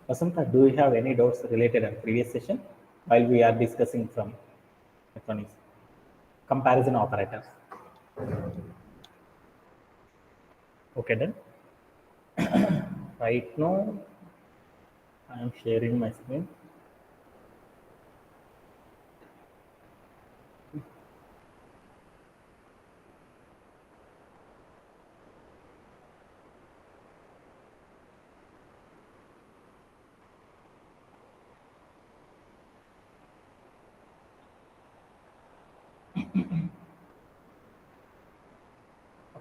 Vasanta, do you have any doubts related to the previous session while we are discussing from electronics comparison operators? Okay, then. Right now, I am sharing my screen.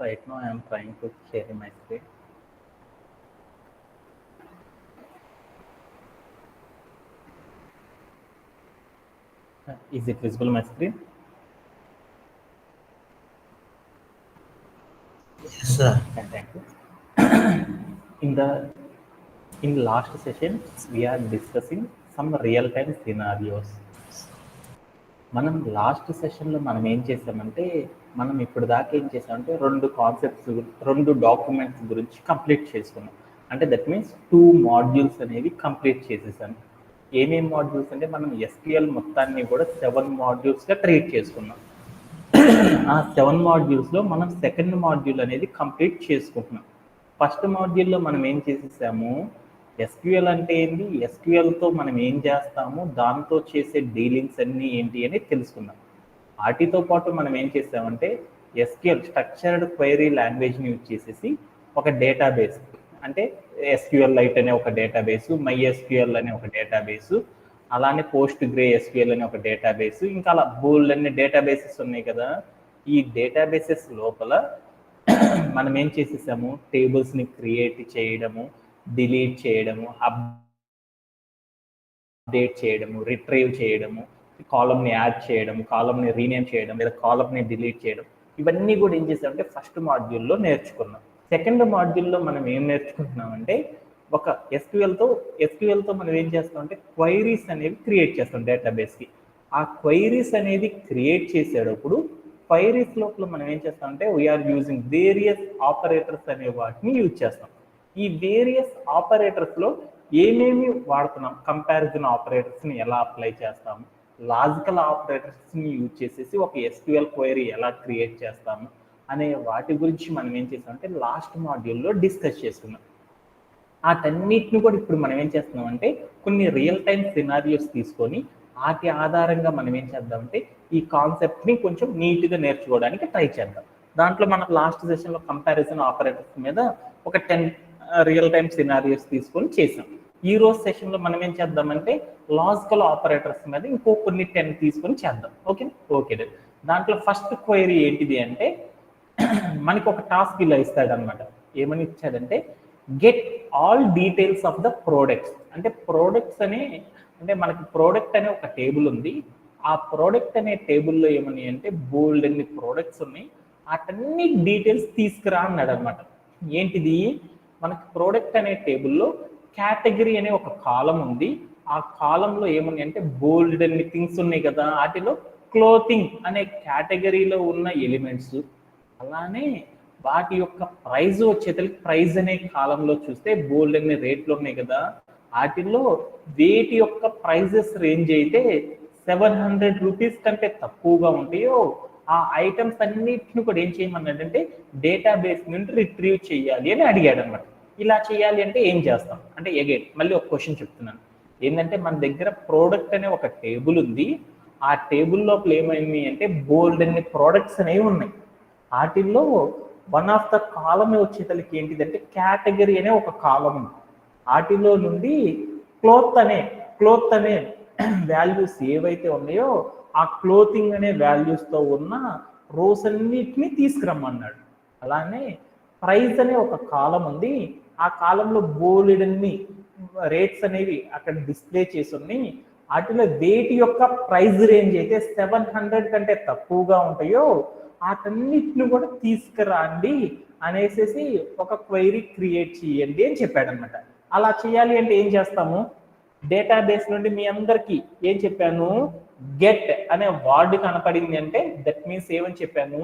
Right now, I am trying to share my screen. Is it visible my screen? Yes, sir. Okay, thank you. In last session, we are discussing some real-time scenarios. మనం last సెషన్లో మనం ఏం చేసామంటే మనం ఇప్పుడు దాకా ఏం చేసామంటే రెండు డాక్యుమెంట్స్ గురించి కంప్లీట్ చేసుకున్నాం. అంటే దట్ మీన్స్ 2 మాడ్యూల్స్ అనేవి కంప్లీట్ చేసేసాను. ఏమేమి మాడ్యూల్స్ అంటే మనం SQL మొత్తాన్ని కూడా 7 మాడ్యూల్స్గా ట్రీట్ చేసుకున్నాం. ఆ 7 మాడ్యూల్స్లో మనం సెకండ్ మాడ్యూల్ అనేది కంప్లీట్ చేసుకుంటున్నాం. ఫస్ట్ మాడ్యూల్లో మనం ఏం చేసేసాము, SQL అంటే ఏంటి, SQLతో మనం ఏం చేస్తాము, దాంతో చేసే డీలింగ్స్ అన్నీ ఏంటి అని తెలుసుకున్నాం. వాటితో పాటు మనం ఏం చేసామంటే SQL స్ట్రక్చర్డ్ క్వైరీ లాంగ్వేజ్ని యూజ్ చేసేసి ఒక డేటాబేస్ అంటే SQLite అనే ఒక డేటాబేసు, MySQL అనే ఒక డేటాబేసు, అలానే PostgreSQL అనే ఒక డేటాబేసు, ఇంకా అలా బోల్డ్ అనే డేటాబేసెస్ ఉన్నాయి కదా. ఈ డేటాబేసెస్ లోపల మనం ఏం చేసేసాము, టేబుల్స్ని క్రియేట్ చేయడము, డిలీట్ చేయడము, అప్డేట్ చేయడము, రిట్రీవ్ చేయడము, కాలమ్ని యాడ్ చేయడం, కాలమ్ని రీనేమ్ చేయడం, లేదా కాలమ్ని డిలీట్ చేయడం, ఇవన్నీ కూడా ఏం చేసామంటే ఫస్ట్ మాడ్యూల్లో నేర్చుకున్నాం. సెకండ్ మాడ్యూల్లో మనం ఏం నేర్చుకుంటున్నామంటే ఒక ఎస్క్యూఎల్తో మనం ఏం చేస్తామంటే క్వైరీస్ అనేవి క్రియేట్ చేస్తాం డేటాబేస్కి. ఆ క్వైరీస్ అనేది క్రియేట్ చేసేటప్పుడు క్వైరీస్ లోపల మనం ఏం చేస్తామంటే వీఆర్ యూజింగ్ వేరియస్ ఆపరేటర్స్ అనే వాటిని యూజ్ చేస్తాం. ఈ వేరియస్ ఆపరేటర్స్లో ఏమేమి వాడుతున్నాం, కంపారిజన్ ఆపరేటర్స్ని ఎలా అప్లై చేస్తాము, లాజికల్ ఆపరేటర్స్ని యూజ్ చేసేసి ఒక SQL క్వైరీ ఎలా క్రియేట్ చేస్తాము అనే వాటి గురించి మనం ఏం చేస్తామంటే లాస్ట్ మాడ్యూల్లో డిస్కస్ చేసుకున్నాం. వాటన్నిటిని కూడా ఇప్పుడు మనం ఏం చేస్తున్నామంటే కొన్ని రియల్ టైం సినారియోస్ తీసుకొని వాటి ఆధారంగా మనం ఏం చేద్దామంటే ఈ కాన్సెప్ట్ని కొంచెం నీట్గా నేర్చుకోవడానికి ట్రై చేద్దాం. దాంట్లో మనం లాస్ట్ సెషన్లో కంపారిజన్ ఆపరేటర్స్ మీద ఒక 10 రియల్ టైం సినారియోస్ తీసుకొని చేసాం. ఈ రోజు సెషన్లో మనం ఏం చేద్దామంటే లాజికల్ ఆపరేటర్స్ మీద ఇంకో కొన్ని 10 తీసుకొని చేద్దాం. ఓకే. దాంట్లో ఫస్ట్ క్వైరీ ఏంటిది అంటే మనకి ఒక టాస్క్ ఇలా ఇస్తాడనమాట. ఏమని ఇచ్చాడంటే get all details of the products. అంటే ప్రోడక్ట్స్ అంటే మనకి ప్రోడక్ట్ అనే ఒక టేబుల్ ఉంది. ఆ ప్రోడక్ట్ అనే టేబుల్లో ఏమని అంటే బోల్డ్ అన్ని ప్రోడక్ట్స్ ఉన్నాయి, వాటన్ని డీటెయిల్స్ తీసుకురా అన్నాడు అనమాట. ఏంటిది, మనకి ప్రోడక్ట్ అనే టేబుల్లో కేటగిరీ అనే ఒక కాలం ఉంది. ఆ కాలంలో ఏమని అంటే బోల్డ్ అన్ని థింగ్స్ ఉన్నాయి కదా, వాటిలో క్లోతింగ్ అనే కేటగిరీలో ఉన్న ఎలిమెంట్స్, అలానే వాటి యొక్క ప్రైజ్ వచ్చేసరికి ప్రైజ్ అనే కాలంలో చూస్తే బోల్డ్ అనే రేట్లు ఉన్నాయి కదా, వాటిల్లో వేటి యొక్క ప్రైజెస్ రేంజ్ అయితే 700 రూపీస్ కంటే తక్కువగా ఉంటాయో ఆ ఐటమ్స్ అన్నిటిని కూడా ఏం చేయమన్నాడంటే డేటాబేస్ నుండి రిట్రీవ్ చేయాలి అని అడిగాడు అనమాట. ఇలా చేయాలి అంటే ఏం చేస్తాం అంటే అగైన్ మళ్ళీ ఒక క్వశ్చన్ చెప్తున్నాను. ఏంటంటే మన దగ్గర ప్రోడక్ట్ అనే ఒక టేబుల్ ఉంది. ఆ టేబుల్ లోపల ఏమైంది అంటే బోల్డ్ అన్ని ప్రోడక్ట్స్ అనేవి ఉన్నాయి. వాటిల్లో వన్ ఆఫ్ ద కాలం వచ్చేసరికి ఏంటిదంటే కేటగిరీ అనే ఒక కాలం ఉంది. వాటిలో నుండి క్లోత్ అనే వాల్యూస్ ఏవైతే ఉన్నాయో ఆ క్లోతింగ్ అనే వాల్యూస్తో ఉన్న రోస్ అన్నిటిని తీసుకురమ్మన్నాడు. అలానే ప్రైస్ అనే ఒక కాలం ఉంది. ఆ కాలంలో బోల్డన్ని రేట్స్ అనేవి అక్కడ డిస్ప్లే చేసి ఉన్నాయి. వాటిలో వేటి యొక్క ప్రైస్ రేంజ్ అయితే 700 కంటే తక్కువగా ఉంటాయో వాటన్నిటిని కూడా తీసుకురండి అనేసి ఒక క్వైరీ క్రియేట్ చేయండి అని చెప్పాడు అనమాట. అలా చేయాలి అంటే ఏం చేస్తాము, డేటాబేస్ నుండి మీ అందరికీ ఏం చెప్పాను, గెట్ అనే వర్డ్ కనపడింది అంటే దట్ మీన్స్ ఏమని చెప్పాను,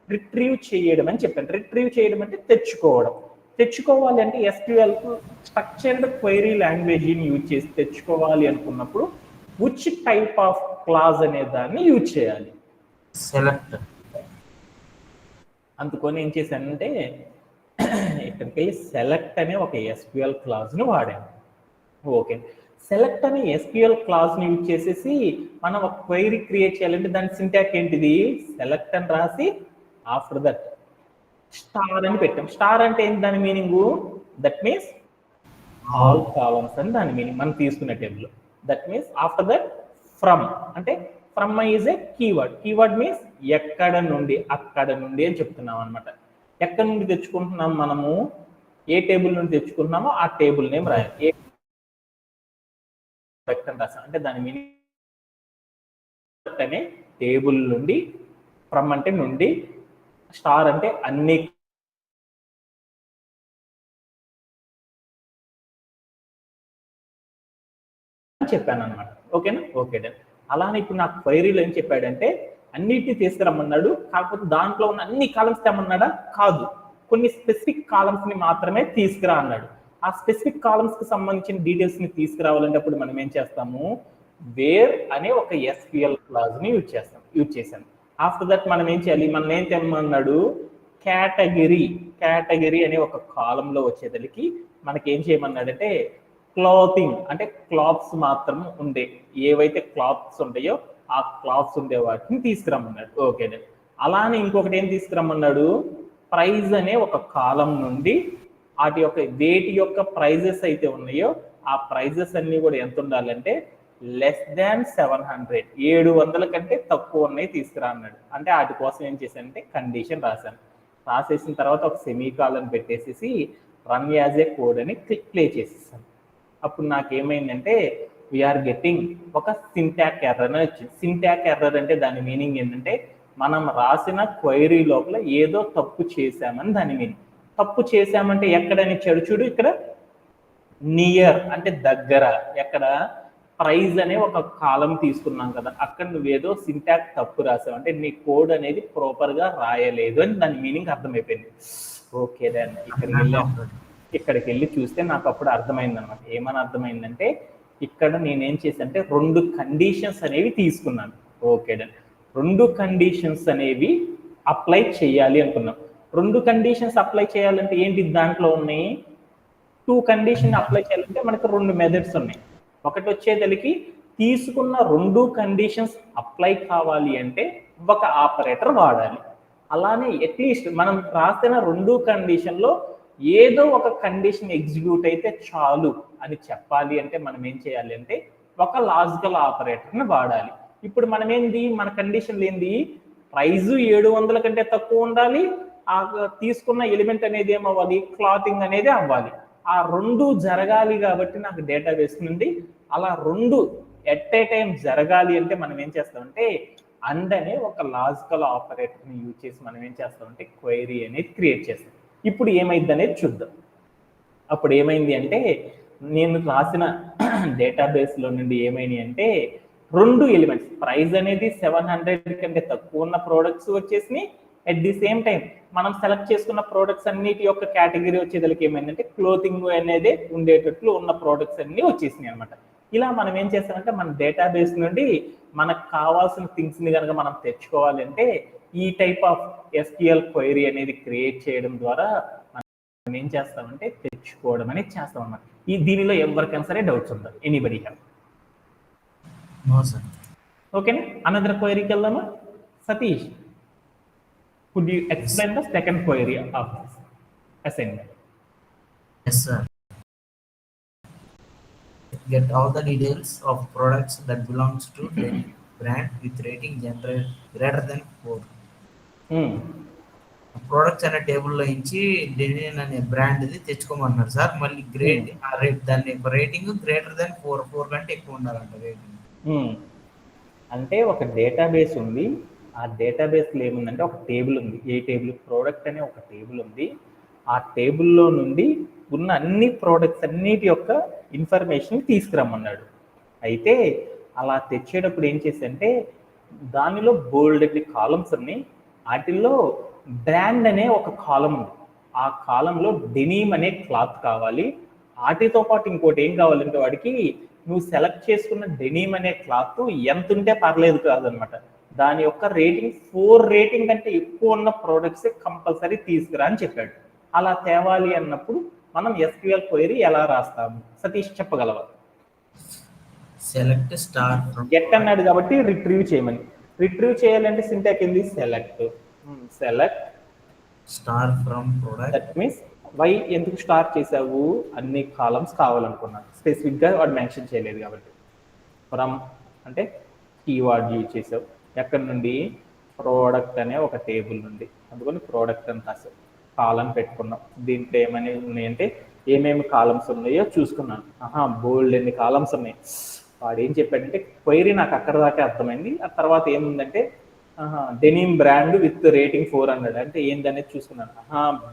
రిట్రీవ్ చేయడం అని చెప్పాను. రిట్రీవ్ చేయడం అంటే తెచ్చుకోవడం. తెచ్చుకోవాలి అంటే ఎస్క్యూఎల్ స్ట్రక్చర్డ్ క్వైరీ లాంగ్వేజ్ని యూజ్ చేసి తెచ్చుకోవాలి అనుకున్నప్పుడు విచ్ టైప్ ఆఫ్ క్లాజ్ అనే దాన్ని యూజ్ చేయాలి? సెలెక్ట్. అందుకొని ఏం చేశానంటే ఇక్కడికి వెళ్ళి సెలెక్ట్ అనే ఒక ఎస్క్యూఎల్ క్లాజ్ని వాడాను. ఓకే, సెలెక్ట్ అనే ఎస్క్యూఎల్ క్లాజ్ని యూజ్ చేసేసి మనం ఒక క్వైరీ క్రియేట్ చేయాలంటే దాని సింటాక్ ఏంటిది? సెలెక్ట్ అని రాసి ఆఫ్టర్ దట్ స్టార్ అని పెట్టాం. స్టార్ అంటే ఏంటి దాని meaning? That means all columns అని దాని మీనింగ్ మనం తీసుకునే table. That means after that from అంటే from is a keyword. Keyword means ఎక్కడ నుండి, అక్కడ నుండి అని చెప్తున్నాం అనమాట. ఎక్కడ నుండి తెచ్చుకుంటున్నాం మనము, ఏ టేబుల్ నుండి తెచ్చుకుంటున్నామో ఆ టేబుల్ నేమ్ రాయాలి. ఏ రాసాం అంటే దాని మీనింగ్ అనే టేబుల్ నుండి, ఫ్రమ్ అంటే నుండి, స్టార్ అంటే అన్ని చెప్పాను అనమాట. ఓకేనా? Okay done. అలానే ఇప్పుడు నాకు క్వైరీలో ఏం చెప్పాడంటే అన్నిటిని తీసుకురమ్మన్నాడు, కాకపోతే దాంట్లో ఉన్న అన్ని కాలమ్స్ తెమ్మన్నాడా? కాదు, కొన్ని స్పెసిఫిక్ కాలమ్స్ ని మాత్రమే తీసుకురా అన్నాడు. ఆ స్పెసిఫిక్ కాలమ్స్ కి సంబంధించిన డీటెయిల్స్ ని తీసుకురావాలంటే అప్పుడు మనం ఏం చేస్తాము? వేర్ అనే ఒక ఎస్క్యూఎల్ క్లాజ్ ని యూజ్ చేశాను. ఆఫ్టర్ దట్ మనం ఏం చేయాలి? మనం ఏం తెమ్మన్నాడు? కేటగిరీ అనే ఒక కాలంలో వచ్చేదలికి మనకి ఏం చేయమన్నాడంటే క్లాతింగ్ అంటే క్లాత్స్ మాత్రం ఉండే, ఏవైతే క్లాత్స్ ఉంటాయో ఆ క్లాత్స్ ఉండే వాటిని తీసుకురమ్మన్నాడు. ఓకే, అలానే ఇంకొకటి ఏం తీసుకురమ్మన్నాడు? ప్రైజ్ అనే ఒక కాలం నుండి వాటి యొక్క వేటి యొక్క ప్రైజెస్ అయితే ఉన్నాయో ఆ ప్రైజెస్ అన్ని కూడా ఎంత ఉండాలంటే లెస్ దాన్ 700, 700 కంటే తక్కువ ఉన్నాయి తీసుకురా అన్నాడు. అంటే వాటి కోసం ఏం చేశానంటే కండిషన్ రాశాను. రాసేసిన తర్వాత ఒక సెమీకాలన్ పెట్టేసేసి రన్ యాజ్ ఏ కోడ్ అని ప్లే చేసేసాను. అప్పుడు నాకేమైందంటే వీఆర్ గెట్టింగ్ ఒక సింటాక్ ఎర్రర్ అని వచ్చింది. సింటాక్ ఎర్రర్ అంటే దాని మీనింగ్ ఏంటంటే మనం రాసిన క్వైరీ లోపల ఏదో తప్పు చేశామని దాని మీనింగ్. తప్పు చేశామంటే ఎక్కడని చూడు, ఇక్కడ నియర్ అంటే దగ్గర, ఎక్కడ ప్రైజ్ అనే ఒక కాలం తీసుకున్నాం కదా, అక్కడ నువ్వేదో సింటాక్ తప్పు రాసావు అంటే నీ కోడ్ అనేది ప్రాపర్ గా రాయలేదు అని దాని మీనింగ్ అర్థమైపోయింది. ఓకే దాన్ని ఇక్కడికి వెళ్ళి చూస్తే నాకు అప్పుడు అర్థమైంది అనమాట. ఏమని అర్థమైందంటే ఇక్కడ నేనేం చేశానంటే 2 కండిషన్స్ అనేవి తీసుకున్నాను. Okay done. 2 కండిషన్స్ అనేవి అప్లై చేయాలి అనుకున్నాం. 2 కండిషన్స్ అప్లై చేయాలంటే ఏంటి దాంట్లో ఉన్నాయి? 2 కండిషన్ అప్లై చేయాలంటే మనకు 2 మెథడ్స్ ఉన్నాయి. ఒకటి వచ్చేదలికి తీసుకున్న 2 కండిషన్స్ అప్లై కావాలి అంటే ఒక ఆపరేటర్ వాడాలి. అలానే అట్లీస్ట్ మనం రాసిన 2 కండిషన్లో ఏదో ఒక కండిషన్ ఎగ్జిక్యూట్ అయితే చాలు అని చెప్పాలి అంటే మనం ఏం చేయాలి అంటే ఒక లాజికల్ ఆపరేటర్ని వాడాలి. ఇప్పుడు మనం ఏంది, మన కండిషన్లు ఏంది? ప్రైజు 700 కంటే తక్కువ ఉండాలి, ఆ తీసుకున్న ఎలిమెంట్ అనేది ఏమవ్వాలి? క్లాతింగ్ అనేది అవ్వాలి. ఆ 2 జరగాలి కాబట్టి నాకు డేటాబేస్ నుండి అలా 2 ఎట్ ఏ టైం జరగాలి అంటే మనం ఏం చేస్తామంటే అండ్ అనే ఒక లాజికల్ ఆపరేటర్ని యూజ్ చేసి మనం ఏం చేస్తామంటే క్వైరీ అనేది క్రియేట్ చేస్తాం. ఇప్పుడు ఏమైంది అనేది చూద్దాం. అప్పుడు ఏమైంది అంటే నేను రాసిన డేటాబేస్లో నుండి ఏమైంది అంటే 2 ఎలిమెంట్స్ ప్రైస్ అనేది 700 కంటే తక్కువ ఉన్న ప్రోడక్ట్స్ వచ్చేసినాయి. అట్ ది సేమ్ టైం మనం సెలెక్ట్ చేసుకున్న ప్రోడక్ట్స్ అన్నిటి యొక్క కేటగిరీ వచ్చేదానికి ఏమైందంటే క్లోతింగ్ అనేది ఉండేటట్లు ఉన్న ప్రోడక్ట్స్ అన్ని వచ్చేసినాయి అనమాట. ఇలా మనం ఏం చేస్తామంటే మన డేటాబేస్ నుండి మనకు కావాల్సిన థింగ్స్ని కనుక మనం తెచ్చుకోవాలి అంటే ఈ టైప్ ఆఫ్ ఎస్క్యూఎల్ క్వైరీ అనేది క్రియేట్ చేయడం ద్వారా మనం ఏం చేస్తామంటే తెచ్చుకోవడం అనేది చేస్తాం అన్నమాట. దీనిలో ఎవరికైనా సరే డౌట్స్ ఉంటారు? Anybody have? ఓకేనా? అనదర్ క్వైరీకి వెళ్దామా? Satish, could you explain the second query of this assignment? Yes sir. Get all the details of products that belongs to the brand with rating greater than 4. Products అనే టేబుల్లో నుంచి denim అనే brand ఇది తెచ్చుకోమన్నారు sir. మళ్ళీ great దాన్ని rating greater then 4 కంటే ఎక్కువ ఉండాలంట రేటింగ్. అంటే ఒక డేటాబేస్ ఉంది, ఆ డేటాబేస్లో ఏముందంటే ఒక టేబుల్ ఉంది. ఏ టేబుల్? ప్రోడక్ట్ అనే ఒక టేబుల్ ఉంది. ఆ టేబుల్లో నుండి ఉన్న అన్ని ప్రోడక్ట్స్ అన్నిటి యొక్క ఇన్ఫర్మేషన్ తీసుకురమ్మన్నాడు. అయితే అలా తెచ్చేటప్పుడు ఏం చేశానంటే దానిలో బోల్డ్ కాలమ్స్ ఉన్నాయి. వాటిల్లో బ్రాండ్ అనే ఒక కాలం ఉంది. ఆ కాలంలో డెనిమ్ అనే క్లాత్ కావాలి. వాటితో పాటు ఇంకోటి ఏం కావాలంటే వాడికి నువ్వు సెలెక్ట్ చేసుకున్న డెనిమ్ అనే క్లాత్ ఎంత ఉంటే పర్లేదు కాదనమాట. దాని యొక్క రేటింగ్ 4 రేటింగ్ కంటే ఎక్కువ ఉన్న ప్రోడక్ట్స్ కంపల్సరీ తీసుకురా అని చెప్పాడు. అలా తేవాలి అన్నప్పుడు మనం ఎస్క్యూఎల్ క్వెరీ ఎలా రాస్తాము? సతీష్ చెప్పగలవా? సెలెక్ట్ స్టార్ గెట్ అన్నాడు కాబట్టి రిట్రీవ్ చేయమని. రిట్రీవ్ చేయాలంటే సింటాక్స్ ఏంది? Select. Select star from product. That means why ఎందుకు స్టార్ చేసావు? అన్ని కాలమ్స్ కావాలనుకున్నాను. స్పెసిఫిక్గా వాడు మెన్షన్ చేయలేదు కాబట్టి. ఫ్రమ్ అంటే కీవర్డ్ యూజ్ చేసావు. ఎక్కడి నుండి? ప్రోడక్ట్ అనే ఒక టేబుల్ నుండి. అందుకని ప్రోడక్ట్ అని రాసావు. కాలం పెట్టుకున్నాం. దీంట్లో ఏమని ఉన్నాయంటే ఏమేమి కాలమ్స్ ఉన్నాయో చూసుకున్నాను. బోల్డ్ ఎన్ని కాలమ్స్ ఉన్నాయి. వాడు ఏం చెప్పాడంటే క్వైరీ నాకు అక్కడ దాకా అర్థమైంది. ఆ తర్వాత ఏముందంటే డెనిమ్ బ్రాండ్ విత్ రేటింగ్ 4 అన్నాడు. అంటే ఏందనేది చూసుకున్నాను.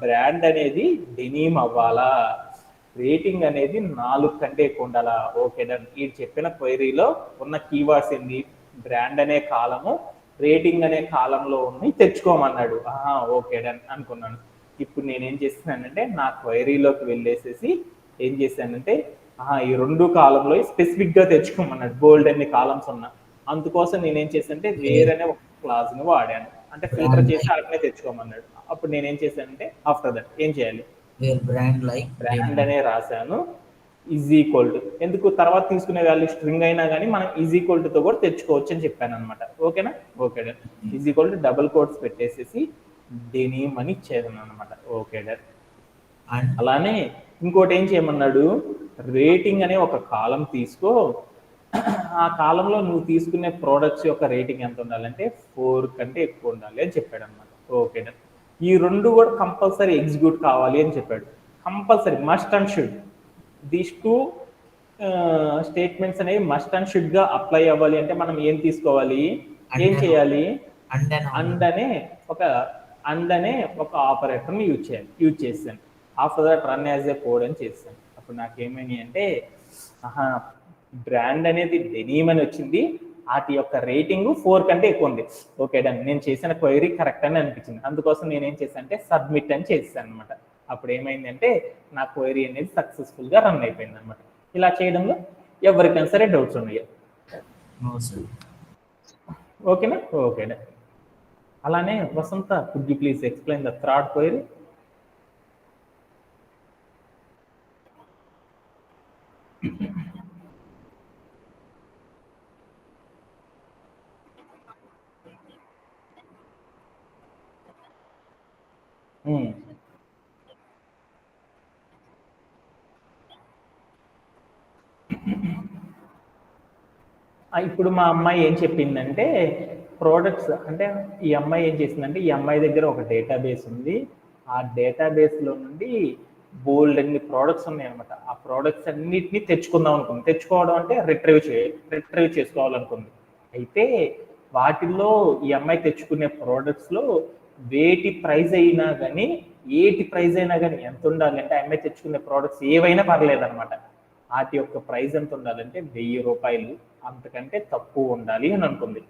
బ్రాండ్ అనేది డెనిమ్ అవ్వాలా, రేటింగ్ అనేది 4 కంటే ఎక్కువ ఉండాలా. Okay done. ఈ చెప్పిన క్వైరీలో ఉన్న కీవర్డ్స్ ఏంది? బ్రాండ్ అనే కాలము, రేటింగ్ అనే కాలంలో ఉన్నాయి తెచ్చుకోమన్నాడు. ఓకే డన్ అనుకున్నాను. ఇప్పుడు నేనేం చేస్తున్నానంటే నా క్వైరీలోకి వెళ్ళేసేసి ఏం చేశానంటే ఈ 2 కాలంలో స్పెసిఫిక్గా తెచ్చుకోమన్నాడు. బోల్డ్ అన్ని కాలమ్స్ ఉన్నా. అందుకోసం నేనేం చేశానంటే వేరనే ఒక క్లాస్ ని వాడాను. అంటే ఫిల్టర్ చేసి అట్లనే తెచ్చుకోమన్నాడు. అప్పుడు నేనేం చేశానంటే ఆఫ్టర్ దట్ ఏం చేయాలి? బ్రాండ్ అనే రాశాను. ఈజ్ ఈక్వల్ టు, ఎందుకు తర్వాత తీసుకునే వాల్యూ స్ట్రింగ్ అయినా కానీ మనం ఈజ్ ఈక్వల్ తో కూడా తెచ్చుకోవచ్చు అని చెప్పాను అనమాట. ఓకేనా? Okay done. Is equal to double quotes పెట్టేసేసి డెనిమ్ అని ఇచ్చేదాను అనమాట. Okay done. అలానే ఇంకోటి ఏం చేయమన్నాడు? రేటింగ్ అనే ఒక కాలం తీసుకో. ఆ కాలంలో నువ్వు తీసుకునే ప్రోడక్ట్స్ యొక్క రేటింగ్ ఎంత ఉండాలంటే 4 కంటే ఎక్కువ ఉండాలి అని చెప్పాడు అనమాట. Okay done. ఈ 2 కూడా కంపల్సరీ ఎగ్జిక్యూట్ కావాలి అని చెప్పాడు. Compulsory, must and should. These 2 statements అనేవి మస్ట్ అండ్ షుడ్ గా అప్లై అవ్వాలి అంటే మనం ఏం తీసుకోవాలి? ఏం చేయాలి? అండ్ అనే ఒక ఆపరేటర్ని యూజ్ చేశాను. After that run as a code అని చేశాను. అప్పుడు నాకేమైంది అంటే బ్రాండ్ అనేది డెనిమ్ అని వచ్చింది. వాటి యొక్క రేటింగ్ 4 కంటే ఎక్కువ ఉంది. Okay done. నేను చేసిన క్వైరీ కరెక్ట్ అని అనిపించింది. అందుకోసం నేనేం చేశాను అంటే సబ్మిట్ అని చేశాను అనమాట. అప్పుడు ఏమైందంటే నా క్వైరీ అనేది సక్సెస్ఫుల్ గా రన్ అయిపోయింది అనమాట. ఇలా చేయడంలో ఎవరికైనా సరే డౌట్స్ ఉన్నాయా? ఓకేనా? Okay done. అలానే Vasantha, could you please explain the third query? ఇప్పుడు మా అమ్మాయి ఏం చెప్పిందంటే ప్రోడక్ట్స్ అంటే ఈ అమ్మాయి ఏం చేసిందంటే ఈ అమ్మాయి దగ్గర ఒక డేటాబేస్ ఉంది. ఆ డేటాబేస్లో నుండి బోల్డ్ అన్ని ప్రోడక్ట్స్ ఉన్నాయి అనమాట. ఆ ప్రోడక్ట్స్ అన్నిటిని తెచ్చుకుందాం అనుకుంది. తెచ్చుకోవడం అంటే రిట్రీవ్ చేసుకోవాలనుకుంది. అయితే వాటిల్లో ఈ అమ్మాయి తెచ్చుకునే ప్రోడక్ట్స్లో ఏటి ప్రైజ్ అయినా కానీ ఎంత ఉండాలి అంటే ఆ అమ్మాయి తెచ్చుకునే ప్రోడక్ట్స్ ఏవైనా పర్లేదు అనమాట. వాటి యొక్క ప్రైస్ ఎంత ఉండాలంటే 1000 రూపాయలు, అంతకంటే తక్కువ ఉండాలి అని అనుకుంది.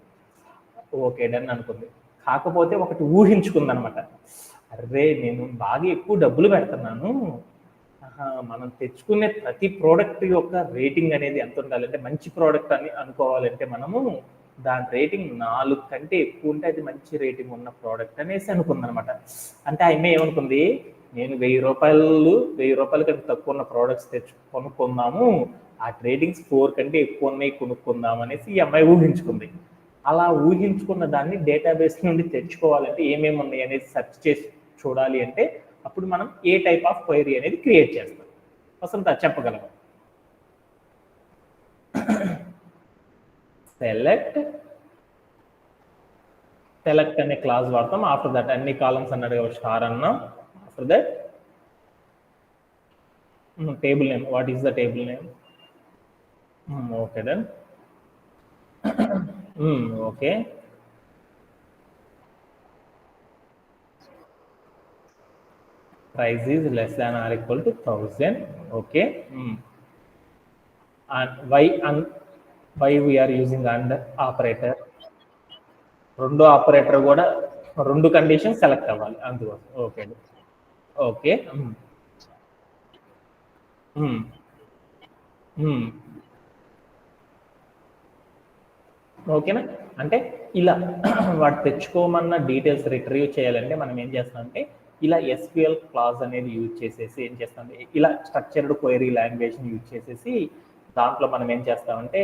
ఓకే డన్ అనుకుంది. కాకపోతే ఒకటి ఊహించుకుంది అనమాట. అరే నేను బాగా ఎక్కువ డబ్బులు పెడుతున్నాను, మనం తెచ్చుకునే ప్రతి ప్రోడక్ట్ యొక్క రేటింగ్ అనేది ఎంత ఉండాలంటే మంచి ప్రోడక్ట్ అని అనుకోవాలంటే మనము దాని రేటింగ్ 4 కంటే ఎక్కువ ఉంటే అది మంచి రేటింగ్ ఉన్న ప్రోడక్ట్ అనేసి అనుకుంది అనమాట. అంటే ఆ అమ్మాయి ఏమనుకుంది? నేను 1000 రూపాయల కంటే తక్కువ ఉన్న ప్రోడక్ట్స్ కొనుక్కుందాము, ఆ రేటింగ్స్ 4 కంటే ఎక్కువ ఉన్నాయి కొనుక్కుందాం అనేసి ఈ అమ్మాయి ఊహించుకుంది. అలా ఊహించుకున్న దాన్ని డేటాబేస్ నుండి తెచ్చుకోవాలంటే ఏమేమి ఉన్నాయి అనేది సెర్చ్ చేసి చూడాలి అంటే అప్పుడు మనం ఏ టైప్ ఆఫ్ క్వైరీ అనేది క్రియేట్ చేస్తాం. వసంత చెప్పగలము? సెలెక్ట్ అనే క్లాస్ వాడతాం. ఆఫ్టర్ దట్ అన్ని కాలమ్స్ అన్నాడు కాబట్టి స్టార్ అన్నాం. After that table name. What is the table name? Okay done. Okay. Price is less than or equal to 1000. Okay. And why we are using and operator? రెండు operator కూడా 2 condition select అవ్వాలి అందుకోసం. Okay. Okay. ఓకేనా? అంటే ఇలా వాడు తెచ్చుకోమన్న details retrieve చేయాలంటే మనం ఏం చేస్తామంటే ఇలా ఎస్క్యూఎల్ క్లాజ్ అనేది యూజ్ చేసేసి ఏం చేస్తామంటే ఇలా స్ట్రక్చర్డ్ క్వైరీ లాంగ్వేజ్ని యూజ్ చేసేసి దాంట్లో మనం ఏం చేస్తామంటే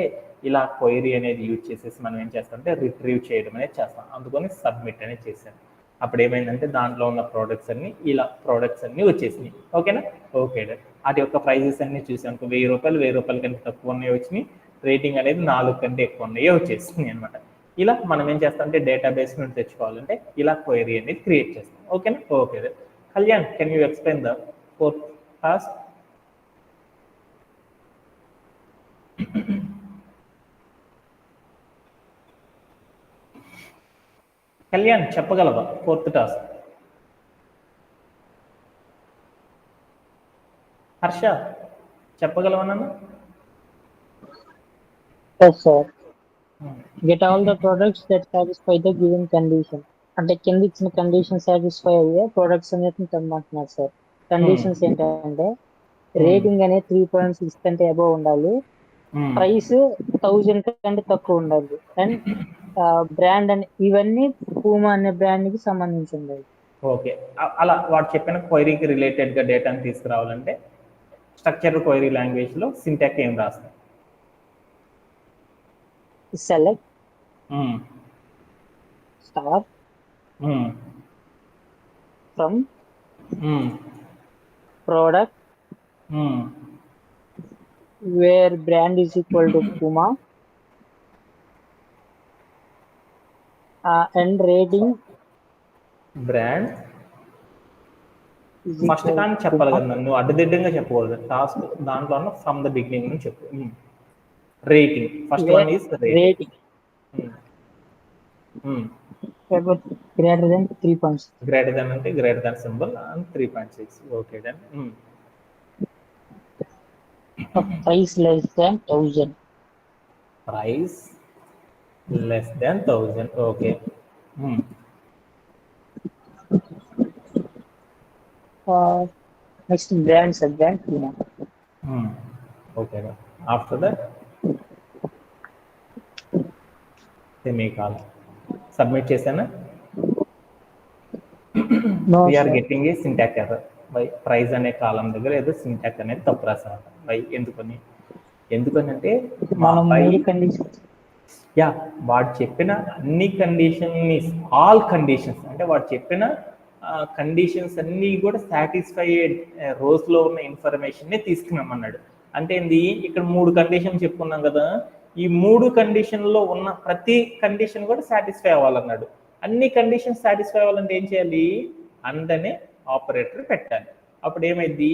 ఇలా క్వైరీ అనేది యూజ్ చేసేసి మనం ఏం చేస్తామంటే రిట్రీవ్ చేయడం అనేది చేస్తాం. అందుకని సబ్మిట్ అనేది చేశాను. అప్పుడు ఏమైందంటే దాంట్లో ఉన్న ప్రోడక్ట్స్ అన్నీ వచ్చేసినాయి. ఓకేనా? ఓకే. వాటి యొక్క ప్రైజెస్ అన్ని చూసాను. ₹1000 కంటే తక్కువ ఉన్నాయి వచ్చినాయి. రేటింగ్ అనేది 4 కంటే ఎక్కువ ఉన్నాయో వచ్చేసింది అనమాట. ఇలా మనం ఏం చేస్తామంటే డేటాబేస్ నుండి తెచ్చుకోవాలంటే ఇలా క్వైరీ అనేది క్రియేట్ చేస్తాం. ఓకేనా? Okay. Kalyan, can you explain the fourth task? Kalyan చెప్పగలవా ఫోర్త్ టాస్క్? హర్ష చెప్పగలవా నన్ను? Yes, sir. Get all the products that satisfy the given condition. అంటే కింద ఇచ్చిన కండిషన్ సాటిస్ఫై అయ్యే ప్రొడక్ట్స్ అనేది తెమ్మంటున్నారు సార్. కండిషన్స్ ఏంటంటే రేటింగ్ అనేది 3.6 కంటే అబోవ్ ఉండాలి, ప్రైస్ 1000 కంటే తక్కువ ఉండాలి, అండ్ బ్రాండ్ అని ఇవన్నీ పూమా అనే బ్రాండ్ కి సంబంధించి ఉండాలి. ఓకే. అలా వాడు చెప్పిన క్వైరీకి రిలేటెడ్గా డేటాను తీసుకురావాలంటే స్ట్రక్చర్డ్ క్వైరీ లాంగ్వేజ్లో సింటాక్స్ ఏం రాస్తాం? Select star from product where brand is equal to Puma and rating brand first కానీ చెప్పాలి కదా, నన్ను అడ్డదిడ్డంగా చెప్పకూడదు. టాస్క్ దాంట్లో ఫ్రమ్ ద బిగినింగ్ నుంచి చెప్పు. Rating first one is rating greater than 3.6. Greater than అంటే greater than symbol and 3.6. Okay then price less than 1000. Price less than 1000. Okay. Next brand sub brand Puma. Okay. After that semicolon. Submit చేశానా? We're getting a syntax error. By price అనే column దగ్గర ఏదో syntax అనేది తప్పు రాసాను. By ఎందుకని అంటే yeah వాడు చెప్పిన అన్ని కండిషన్ని ఆల్ కండిషన్స్ అంటే వాడు చెప్పిన కండిషన్స్ అన్నీ కూడా సాటిస్ఫై రోస్లో ఉన్న ఇన్ఫర్మేషన్ని తీసుకున్నామన్నాడు. అంటే ఏంది, ఇక్కడ 3 కండిషన్ చెప్పుకున్నాం కదా, ఈ 3 కండిషన్లో ఉన్న ప్రతి కండిషన్ కూడా సాటిస్ఫై అవ్వాలన్నాడు. అన్ని కండిషన్స్ సాటిస్ఫై అవ్వాలంటే ఏం చేయాలి? అండ్ అనే ఆపరేటర్ పెట్టాలి. అప్పుడు ఏమైంది,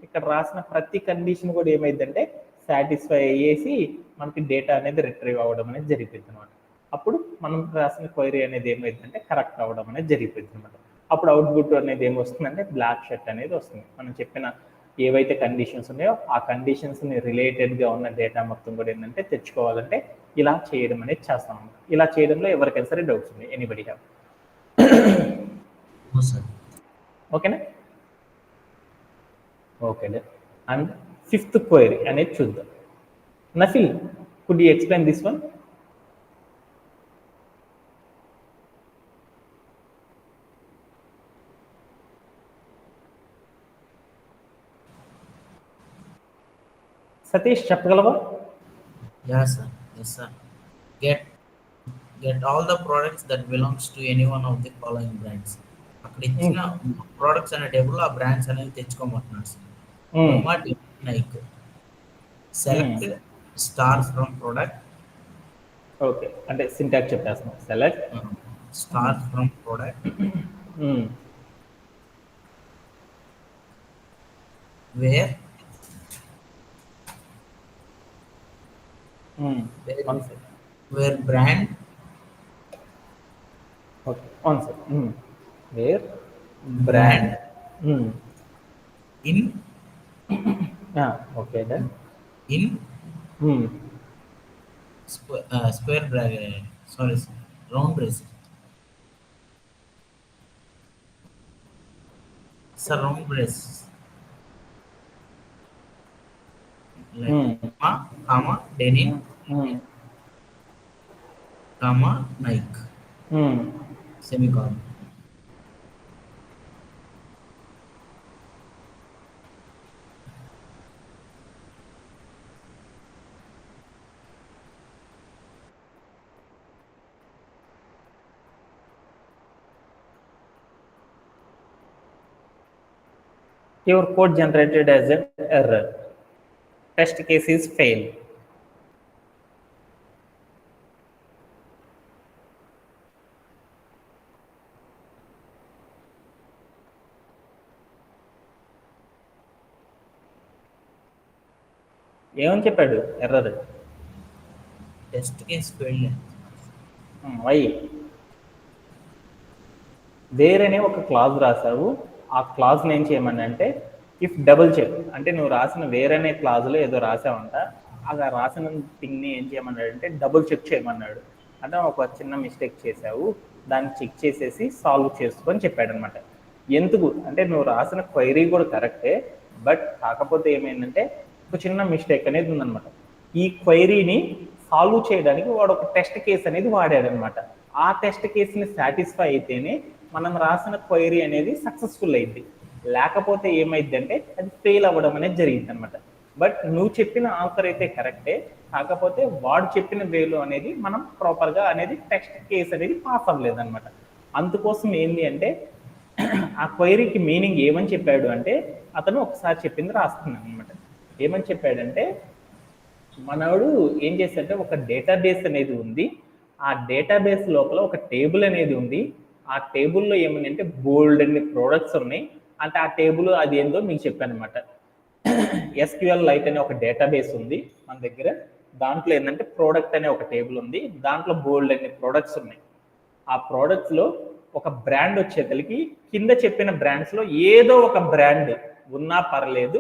ఇక్కడ రాసిన ప్రతి కండిషన్ కూడా ఏమైందంటే సాటిస్ఫై అయ్యేసి మనకి డేటా అనేది రిట్రీవ్ అవ్వడం అనేది జరిగిపోయింది అనమాట. అప్పుడు మనం రాసిన క్వైరీ అనేది ఏమైందంటే కరెక్ట్ అవ్వడం అనేది జరిగిపోయింది అనమాట. అప్పుడు అవుట్పుట్ అనేది ఏమొస్తుందంటే బ్లాక్ షర్ట్ అనేది వస్తుంది. మనం చెప్పిన ఏవైతే కండిషన్స్ ఉన్నాయో ఆ కండిషన్స్ని రిలేటెడ్గా ఉన్న డేటా మొత్తం కూడా ఏంటంటే తెచ్చుకోవాలంటే ఇలా చేయడం అనేది చేస్తాం అన్నమాట. ఇలా చేయడంలో ఎవరికైనా సరే డౌట్స్ ఉన్నాయి? Anybody have? ఓకేనా? ఓకే. అండ్ 5th క్వైరీ అనేది చూద్దాం. Nafeel, could you explain this one? Satish చెప్పగలవా? Yes sir. Get all the products that belongs to any one of the following brands. అక్కడ ఇచ్చిన ప్రొడక్ట్స్ అనే టేబుల్ ఆ బ్రాండ్స్ అనేది తెచ్చుకోమంటున్నాడు sir. Puma, Nike. Select star from product. Okay, అంటే syntax చెప్పేస్తున్నాం. Select star from product where where brand where brand in okay then in square bracket, sorry sir, round bracket, sir round brace comma denim comma Nike SEMICON. Your code generated as an error. Test case is fail. ఏమని చెప్పాడు error? Test case failed. Why? వేరేనే ఒక clause రాసావు, ఆ క్లాజ్ని ఏం చేయమని అంటే if double check, అంటే నువ్వు రాసిన వేరేనే క్లాజ్లో ఏదో రాసావంట, అలా రాసిన థింగ్ని ఏం చేయమన్నాడు అంటే డబుల్ చెక్ చేయమన్నాడు. అంటే ఒక చిన్న మిస్టేక్ చేసావు, దాన్ని చెక్ చేసేసి సాల్వ్ చేసుకొని చెప్పాడు అనమాట. ఎందుకు అంటే నువ్వు రాసిన క్వైరీ కూడా కరెక్టే, బట్ కాకపోతే ఏమైందంటే ఒక చిన్న మిస్టేక్ అనేది ఉందన్నమాట. ఈ క్వైరీని సాల్వ్ చేయడానికి వాడు ఒక టెస్ట్ కేస్ అనేది వాడాడనమాట. ఆ టెస్ట్ కేసుని సాటిస్ఫై అయితేనే మనం రాసిన క్వైరీ అనేది సక్సెస్ఫుల్ అయింది, లేకపోతే ఏమైంది అంటే అది ఫెయిల్ అవ్వడం అనేది జరిగింది అనమాట. బట్ నువ్వు చెప్పిన ఆన్సర్ అయితే కరెక్టే, కాకపోతే వాడు చెప్పిన వేలో అనేది మనం ప్రాపర్గా అనేది టెస్ట్ కేస్ అనేది పాస్ అవ్వలేదు అనమాట. అందుకోసం ఏంటి అంటే ఆ క్వైరీకి మీనింగ్ ఏమని చెప్పాడు అంటే అతను ఒకసారి చెప్పింది రాస్తున్నాను అనమాట. ఏమని చెప్పాడంటే మనవాడు ఏం చేశాడంటే ఒక డేటాబేస్ అనేది ఉంది, ఆ డేటాబేస్ లోపల ఒక టేబుల్ అనేది ఉంది, ఆ టేబుల్లో ఏమని అంటే బోల్డ్ అన్ని ప్రోడక్ట్స్ ఉన్నాయి. అంటే ఆ టేబుల్ అది ఏందో మీకు చెప్పాను అనమాట. SQL లైట్ అనే ఒక డేటాబేస్ ఉంది మన దగ్గర, దాంట్లో ఏంటంటే ప్రోడక్ట్ అనే ఒక టేబుల్ ఉంది, దాంట్లో బోల్డ్ అన్ని ప్రోడక్ట్స్ ఉన్నాయి. ఆ ప్రోడక్ట్స్లో ఒక బ్రాండ్ వచ్చేసరికి కింద చెప్పిన బ్రాండ్స్లో ఏదో ఒక బ్రాండ్ ఉన్నా పర్లేదు,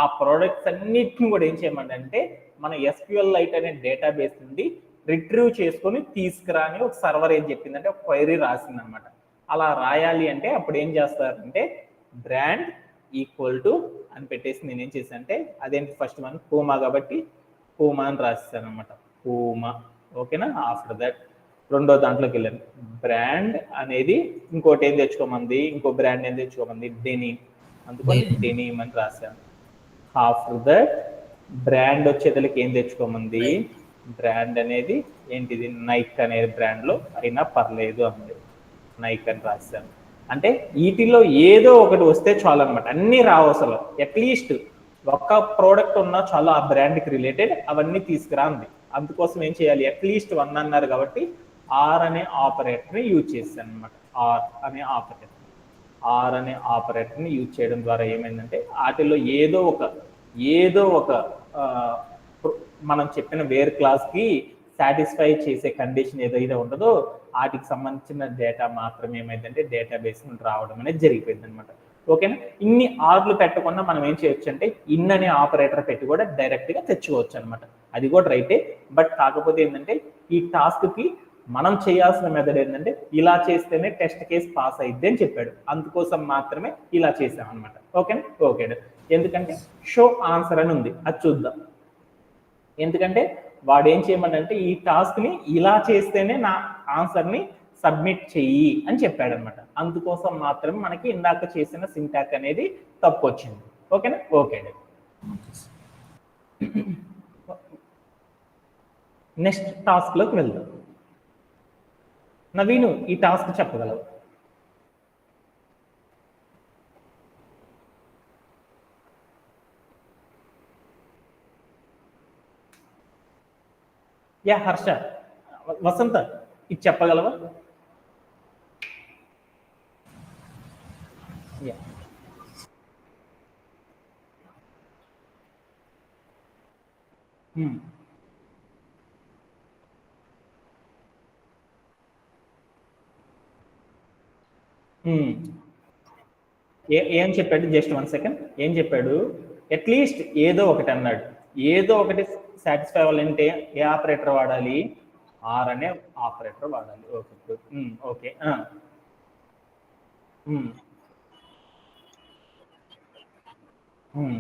ఆ ప్రోడక్ట్స్ అన్నిటిని కూడా ఏం చేయమంటే మన SQL లైట్ అనే డేటాబేస్ నుండి రిట్రీవ్ చేసుకొని తీసుకురా అని ఒక సర్వర్ ఏం చెప్పిందంటే ఒక క్వైరీ రాసిందనమాట. అలా రాయాలి అంటే అప్పుడు ఏం చేస్తారంటే బ్రాండ్ ఈక్వల్ టు అని పెట్టేసి నేను ఏం చేశాను అంటే అదేంటి ఫస్ట్ వన్ పూమా కాబట్టి పూమా అని రాసేసాను అనమాట. పూమా ఓకేనా. ఆఫ్టర్ దట్ రెండో దాంట్లోకి వెళ్ళాను, బ్రాండ్ అనేది ఇంకోటి ఏం తెచ్చుకోమంది, ఇంకో బ్రాండ్ ఏం తెచ్చుకోమంది, డెనిమ్, అందుకని డెనిమ్ అని రాశాను. ఆఫ్టర్ దట్ బ్రాండ్ వచ్చేతలకి ఏం తెచ్చుకోమంది, బ్రాండ్ అనేది ఏంటిది నైక్ అనేది బ్రాండ్లో అయినా పర్లేదు అంది, నైక్ అని రాశాను. అంటే వీటిలో ఏదో ఒకటి వస్తే చాలు అనమాట, అన్నీ రావు అసలు, అట్లీస్ట్ ఒక్క ప్రోడక్ట్ ఉన్నా చాలు ఆ బ్రాండ్కి రిలేటెడ్, అవన్నీ తీసుకురా అంది. అందుకోసం ఏం చేయాలి, అట్లీస్ట్ 1 అన్నారు కాబట్టి ఆర్ అనే ఆపరేటర్ని యూజ్ చేశాను అనమాట. ఆర్ అనే ఆపరేటర్ని యూజ్ చేయడం ద్వారా ఏమైందంటే వాటిలో ఏదో ఒక మనం చెప్పిన వేర్ క్లాస్కి సాటిస్ఫై చేసే కండిషన్ ఏదైతే ఉంటుందో వాటికి సంబంధించిన డేటా మాత్రమే ఏమైందంటే డేటాబేస్ నుండి రావడం అనేది జరిగిపోయింది అనమాట. ఓకేనా. ఇన్ని ఆర్లు పెట్టకుండా మనం ఏం చేయొచ్చు అంటే ఇన్ అనే ఆపరేటర్ పెట్టి కూడా డైరెక్ట్గా తెచ్చుకోవచ్చు అనమాట. అది కూడా రైటే, బట్ కాకపోతే ఏంటంటే ఈ టాస్క్కి మనం చేయాల్సిన మెథడ్ ఏంటంటే ఇలా చేస్తేనే టెస్ట్ కేస్ పాస్ అయ్యిద్ది అని చెప్పాడు, అందుకోసం మాత్రమే ఇలా చేసామన్నమాట. ఓకేనా. ఓకే, ఎందుకంటే షో ఆన్సర్ అని ఉంది, అది చూద్దాం. ఎందుకంటే వాడు ఏం చేయమనంటే ఈ టాస్క్ని ఇలా చేస్తేనే నా ఆన్సర్ని సబ్మిట్ చెయ్యి అని చెప్పాడు అనమాట. అందుకోసం మాత్రమే మనకి ఇందాక చేసిన సింటాక్ అనేది తప్పు వచ్చింది. ఓకేనా. ఓకే, నెక్స్ట్ టాస్క్లోకి వెళ్దాం. నవీను ఈ టాస్క్ చెప్పగలవు? యా హర్ష, వసంత ఇది చెప్పగలవా? యా ఏం చెప్పాడు, జస్ట్ 1 సెకండ్, ఏం చెప్పాడు, అట్లీస్ట్ ఏదో ఒకటి అన్నాడు. ఏదో ఒకటి సాటిస్ఫై అవ్వాలంటే ఏ ఆపరేటర్ వాడాలి, ఆర్ అనే ఆపరేటర్ వాడాలి. Okay okay. Hmm.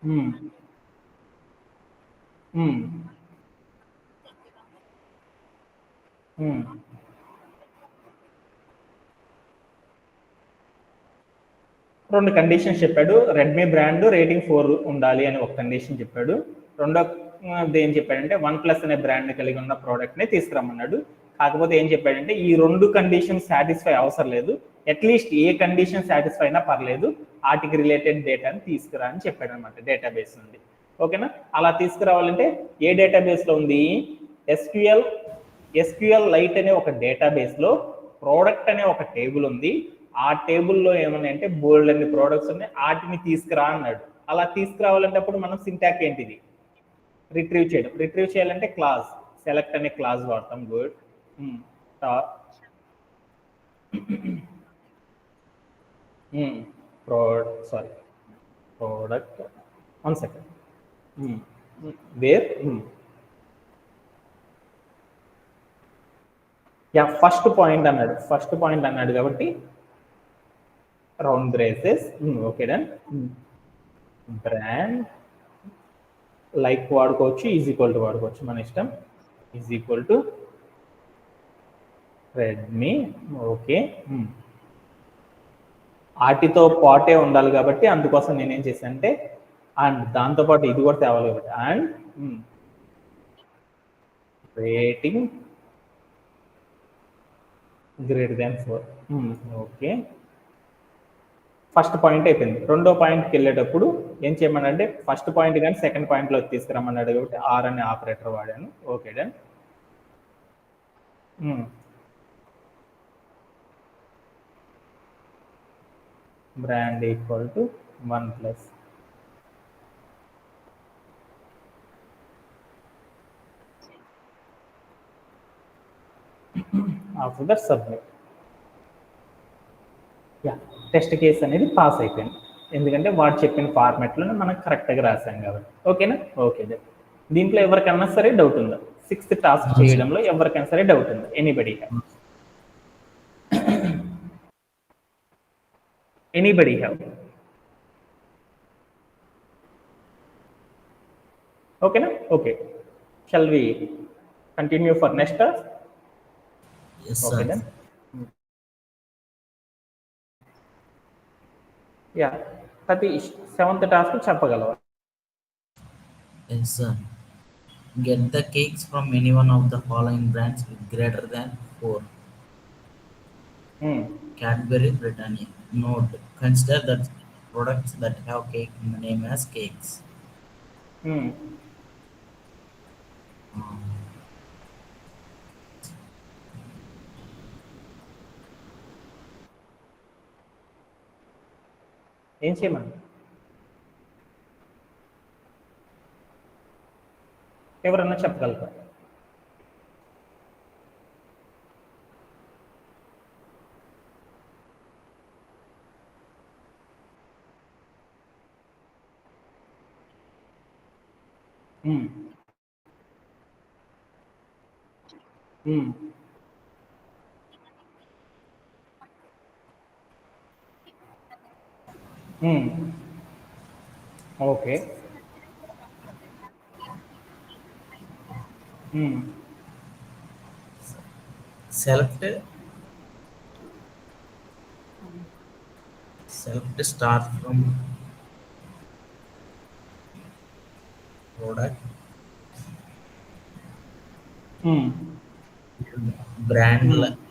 Hmm. Hmm. Hmm. రెండు కండిషన్స్ చెప్పాడు. రెడ్మీ బ్రాండ్ రేటింగ్ 4 ఉండాలి అని ఒక కండిషన్ చెప్పాడు. రెండో ఏం చెప్పాడంటే వన్ ప్లస్ అనే బ్రాండ్ కలిగి ఉన్న ప్రోడక్ట్ని తీసుకురమ్మన్నాడు. కాకపోతే ఏం చెప్పాడంటే ఈ రెండు కండిషన్ సాటిస్ఫై అవసరం లేదు, అట్లీస్ట్ ఏ కండిషన్ సాటిస్ఫై అయినా పర్లేదు, వాటికి రిలేటెడ్ డేటాని తీసుకురా అని చెప్పాడు అనమాట డేటాబేస్ నుండి. ఓకేనా? అలా తీసుకురావాలంటే ఏ డేటాబేస్లో ఉంది? ఎస్క్యూఎల్ లైట్ అనే ఒక డేటాబేస్లో ప్రోడక్ట్ అనే ఒక టేబుల్ ఉంది. ఆ టేబుల్లో ఏమన్నాయంటే బోల్డ్ అన్ని ప్రోడక్ట్స్ ఉన్నాయి, వాటిని తీసుకురా అన్నాడు. అలా తీసుకురావాలంటే అప్పుడు మనం సింటాక్ ఏంటిది? రిట్రీవ్ చేయడం. రిట్రీవ్ చేయాలంటే క్లాస్ సెలెక్ట్ అనే క్లాస్ వాడతాం. Good. Product 1 second. Where first point అన్నాడు కాబట్టి round braces. Okay done. Brand like వాడుకోవచ్చు, ఈజ్ ఈక్వల్ టు వాడుకోవచ్చు, మన ఇష్టం. Is equal to Redmi. Okay. వాటితో పాటే ఉండాలి కాబట్టి అందుకోసం నేనేం చేశానంటే అండ్ దాంతోపాటు ఇది కూడా తేవాలి కాబట్టి and rating greater than 4. Okay. First point అయిపోయింది. రెండో పాయింట్కి వెళ్ళేటప్పుడు ఏం చేయమన్నాడంటే ఫస్ట్ పాయింట్ కానీ సెకండ్ పాయింట్లో తీసుకురమ్మన్నాడు కాబట్టి ఆర్ అనే ఆపరేటర్ వాడాను. Okay done. Brand equal to 1 plus. After that submit. Test case అనేది పాస్ అయిపోయింది, ఎందుకంటే వాడు చెప్పిన ఫార్మాట్లోనే మనం కరెక్ట్గా రాసాం కాబట్టి. ఓకేనా? ఓకే. దీంట్లో ఎవరికైనా సరే డౌట్ ఉందా? 6th టాస్క్ చేయడంలో ఎవరికైనా సరే డౌట్ ఉందా? Anybody have? ఓకేనా? Okay. Shall we continue for next task? Okay done. Satish 7th task చెప్పగలవా? Yes, sir. Get the cakes from any one of the following brands with greater than 4. Cadbury, Britannia. Note: consider that products that have cake in the name as cakes. ఏం చేయమని ఎవరన్నా చెప్పగలరా? Okay. Select star from product, brand like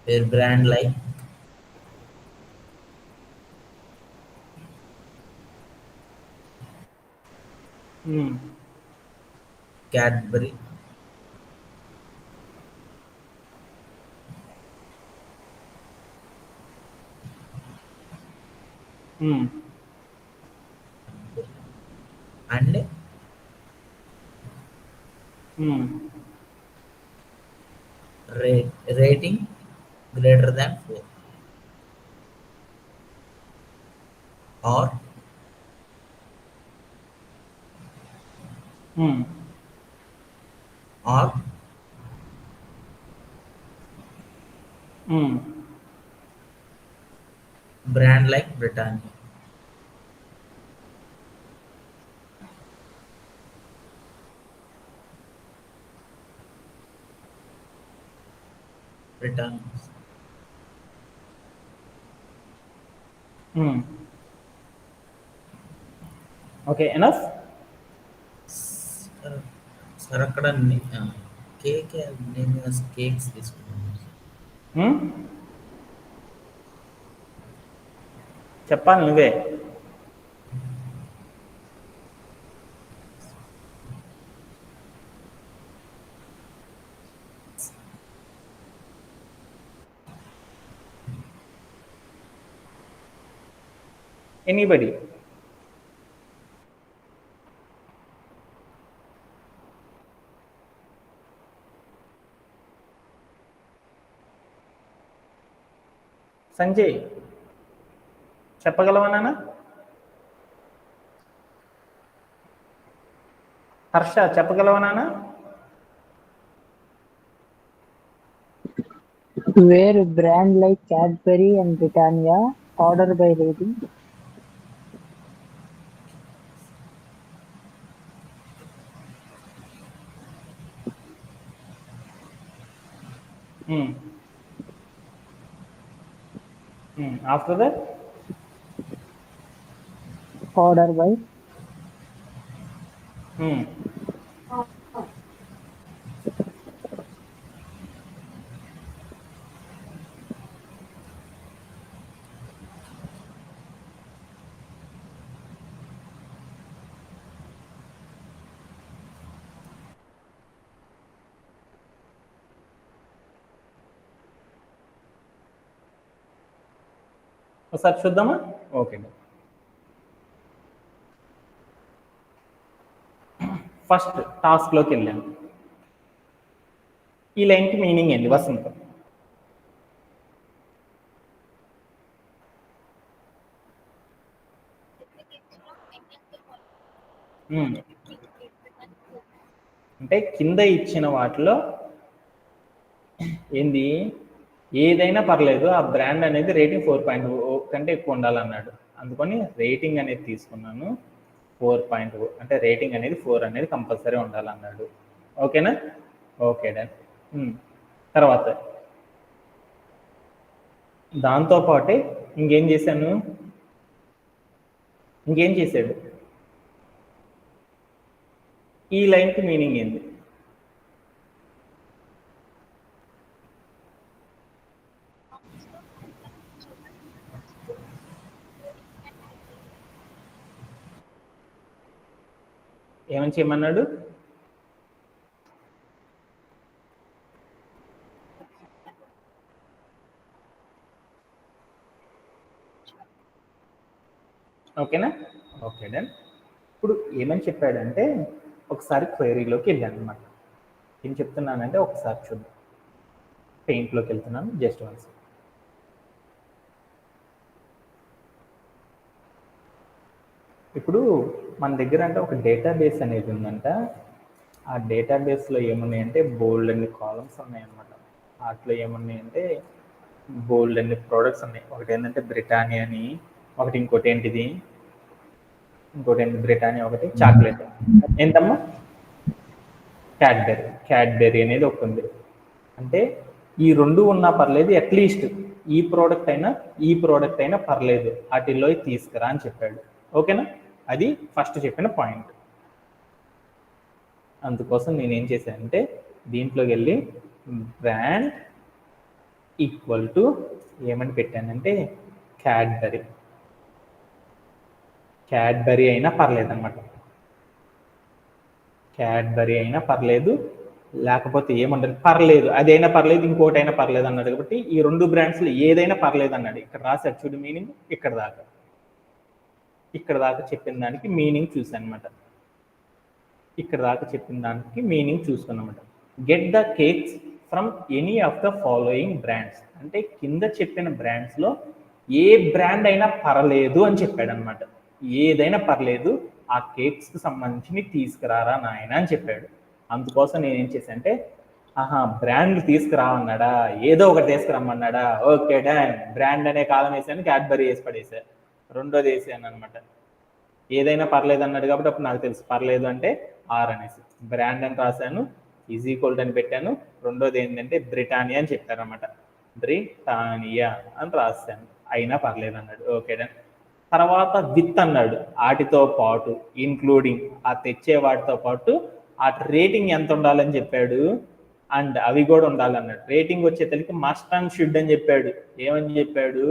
their brand like Cadbury, and rating greater than 4, or brand like Britannia. Britannia. Okay enough. Sir అక్కడ cake నేను cakes తీసుకున్నాను. చెప్పాలి నువ్వే. Anybody? Sanjay చెప్పగలవా నాన్న? హర్ష చెప్పగలవా నాన్న? Where brand like Cadbury and Britannia order by rating. After that? Order by. ఒకసారి చూద్దామా? ఓకే, ఫస్ట్ టాస్క్లోకి వెళ్ళాను. ఈ లైన్కి మీనింగ్ ఏంటి వసంతం? అంటే కింద ఇచ్చిన వాటిలో ఏంది, ఏదైనా పర్లేదు ఆ బ్రాండ్ అనేది రేటింగ్ 4.0 కంటే ఎక్కువ ఉండాలన్నాడు. అందుకని రేటింగ్ అనేది తీసుకున్నాను 4.0. అంటే రేటింగ్ అనేది 4 అనేది కంపల్సరీ ఉండాలన్నాడు. ఓకేనా? Okay done. తర్వాత దాంతోపాటే ఇంకేం చేశాను? ఇంకేం చేశాడు? ఈ లైన్కి మీనింగ్ ఏంది? ఏమని చేయమన్నాడు? ఓకేనా? Okay done. ఇప్పుడు ఏమని చెప్పాడంటే ఒకసారి క్వైరీలోకి వెళ్ళాను అనమాట. ఏం చెప్తున్నానంటే ఒకసారి చూద్దాం. పెయింట్లోకి వెళ్తున్నాను జస్ట్ వన్స్. ఇప్పుడు మన దగ్గర అంటే ఒక డేటాబేస్ అనేది ఉందంట. ఆ డేటాబేస్లో ఏమున్నాయంటే బోల్డ్ అన్ని కాలమ్స్ ఉన్నాయన్నమాట. వాటిలో ఏమున్నాయంటే బోల్డ్ అన్ని ప్రోడక్ట్స్ ఉన్నాయి. ఒకటి ఏంటంటే బ్రిటానియా అని, ఒకటి ఇంకోటి ఏంటిది, ఇంకోటి ఏంటి బ్రిటానియా, ఒకటి చాక్లెట్. ఏంటమ్మా? క్యాడ్బెరీ అనేది ఒకటి ఉంది. అంటే ఈ రెండు ఉన్నా పర్లేదు, అట్లీస్ట్ ఈ ప్రోడక్ట్ అయినా పర్లేదు, వాటిల్లో తీసుకురా అని చెప్పాడు. ఓకేనా? అది ఫస్ట్ చెప్పిన పాయింట్. అందుకోసం నేనేం చేశానంటే దీంట్లోకి వెళ్ళి బ్రాండ్ ఈక్వల్ టు ఏమని పెట్టానంటే క్యాడ్బరీ అయినా పర్లేదు అనమాట. క్యాడ్బరీ అయినా పర్లేదు, లేకపోతే ఏమన్నది పర్లేదు, అదైనా పర్లేదు, ఇంకోటైనా పర్లేదు అన్నాడు. కాబట్టి ఈ రెండు బ్రాండ్స్లో ఏదైనా పర్లేదు అన్నాడు. ఇక్కడ రాశాడు చూడు మీనింగ్. ఇక్కడ దాకా చెప్పిన దానికి మీనింగ్ చూసాను అనమాట. ఇక్కడ దాకా చెప్పిన దానికి మీనింగ్ చూసుకున్నమాట. Get the cakes from any of the following brands. అంటే కింద చెప్పిన బ్రాండ్స్లో ఏ బ్రాండ్ అయినా పర్లేదు అని చెప్పాడు అనమాట. ఏదైనా పర్లేదు, ఆ కేక్స్కి సంబంధించి తీసుకురారా నాయన అని చెప్పాడు. అందుకోసం నేనేం చేశానంటే ఆహా బ్రాండ్ తీసుకురామన్నాడా, ఏదో ఒకటి తీసుకురమ్మన్నాడా, ఓకే డన్, బ్రాండ్ అనే కాలం వేసాను, క్యాడ్బరీ వేసి పడేసా. రెండోది వేసాను అనమాట, ఏదైనా పర్లేదు అన్నాడు కాబట్టి అప్పుడు నాకు తెలుసు పర్లేదు అంటే ఆర్ అనేసి బ్రాండ్ అని రాశాను, ఈజ్ ఈక్వల్ అని పెట్టాను. రెండోది ఏంటంటే బ్రిటానియా అని చెప్పారనమాట, బ్రిటానియా అని రాశాను, అయినా పర్లేదు అన్నాడు, ఓకే డన్. తర్వాత విత్ అన్నాడు, వాటితో పాటు ఇన్క్లూడింగ్ ఆ తెచ్చే వాటితో పాటు ఆ రేటింగ్ ఎంత ఉండాలని చెప్పాడు, అండ్ అవి కూడా ఉండాలన్నాడు. రేటింగ్ వచ్చేసరికి మస్ట్ అండ్ షుడ్ అని చెప్పాడు. ఏమని చెప్పాడు,